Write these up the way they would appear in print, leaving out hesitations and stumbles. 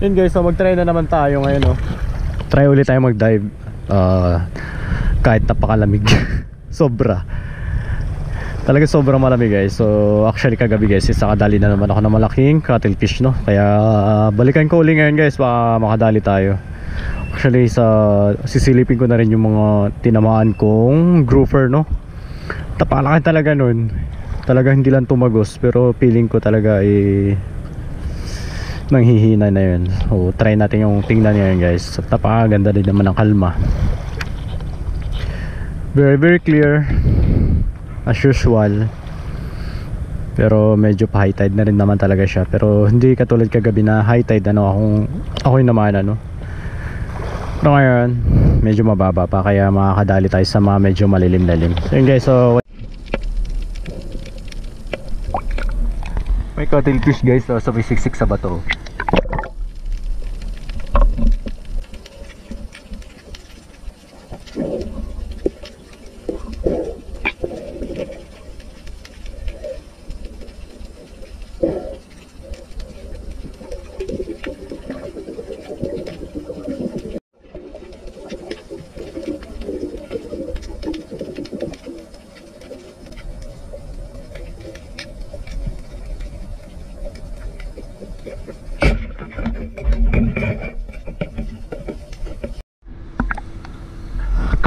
Yun guys, so mag-try na naman tayo ngayon, no? Try ulit tayo mag-dive. Kahit napakalamig. Sobra. Talaga sobrang malamig guys. So actually kagabi guys, nakadali na naman ako ng malaking cuttlefish, no? Kaya balikan ko uli ngayon guys, baka makadali tayo. Actually sisilipin ko na rin yung mga tinamaan kong grouper, no? Tapalaki talaga nun. Talaga hindi lang tumagos, pero feeling ko talaga nanghihina na yun. So try natin yung tingnan ngayon guys. Napakaganda din naman ng kalma. Very very clear as usual, pero medyo pa high tide na rin naman talaga siya. Pero hindi katulad kagabi na high tide, ako yung naman, no? Pero ngayon medyo mababa pa, kaya makakadali tayo sa mga medyo malilim-lalim. So yun guys, so may cuttlefish guys, so may siksik sa bato.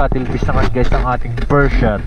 Cuttlefish naman guys ang ating first shot.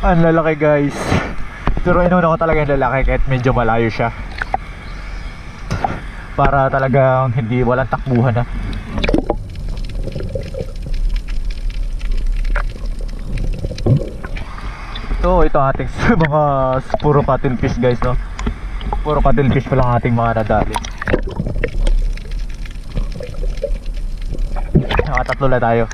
Ang lalaki guys, pero inuna ko talaga yung lalaki kahit medyo malayo siya, para talagang hindi walang takbuhan na. So ito ating mga puro cuttlefish guys, no? Puro cuttlefish pa lang ating mga nadali. Nakatatlo na tayo.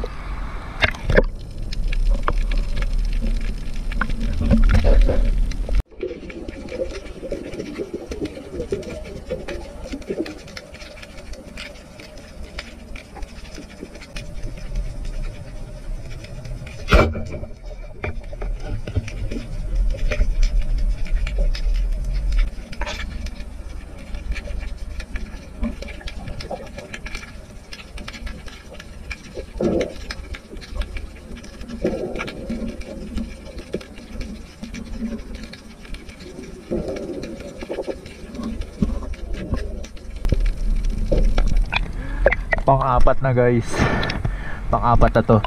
Pang-apat na guys, pang-apat na to.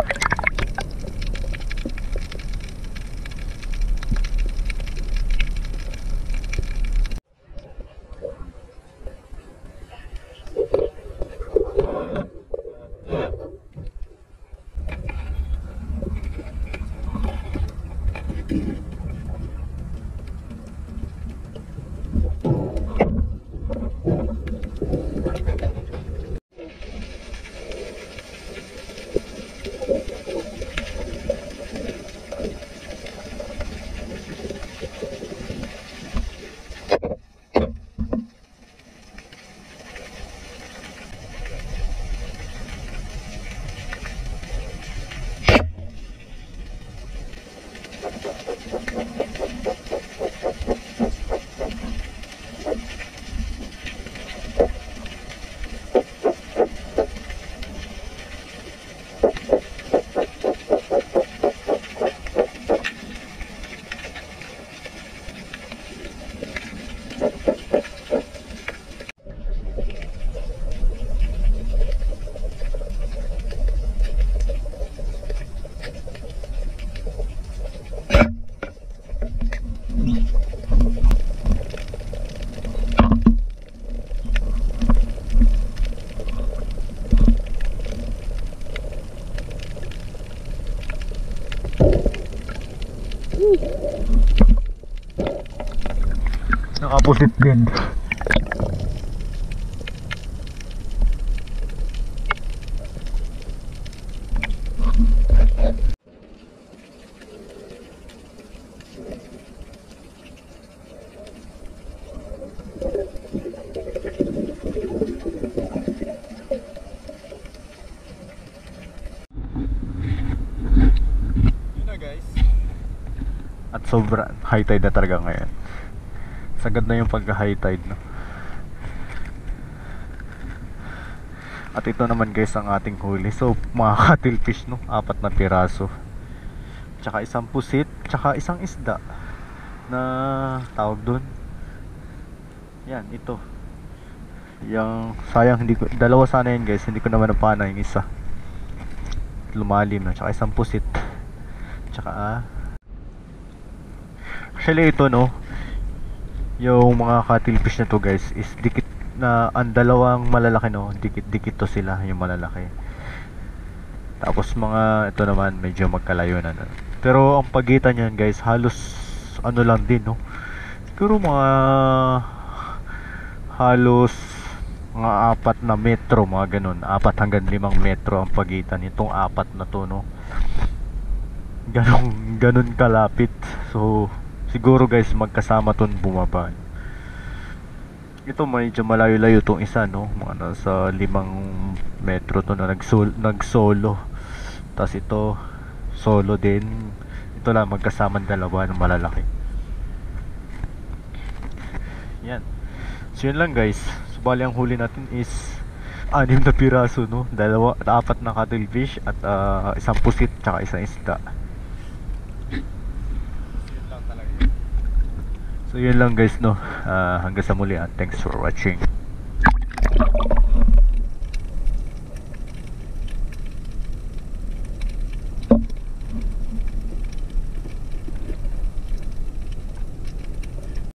Nakapusit din. At sobra high tide na talaga ngayon. Sagad na yung pagka high tide, no? At ito naman guys ang ating huli. So mga cuttlefish, no? 4 na piraso, tsaka isang pusit, tsaka isang isda na tawag dun. Yan, ito. Yung sayang hindi ko, dalawa sana yun guys, hindi ko naman napana yung isa. Lumalim na, tsaka isang pusit. Tsaka actually ito, no, yung mga cuttlefish na to guys is dikit na, ang dalawang malalaki, no, dikit to sila yung malalaki. Tapos mga ito naman medyo magkalayo na, no? Pero ang pagitan niyan guys halos ano lang din, no, siguro mga halos mga 4 na metro, mga ganun, 4 hanggang 5 metro ang pagitan nitong 4 na to, no. Ganun kalapit. So siguro guys magkasama ton bumaba. Ito medyo malayo-layo tong isa, no, mga nasa 5 metro to na nagsolo. Tapos ito solo din. Ito lang magkasama dalawa ng malalaki. Yan. So yun lang guys. So bali ang huli natin is 6 na piraso, no, 4 na cuttlefish at isang pusit tsaka isang isda. So yun lang guys, no. Hanggang sa muli at thanks for watching.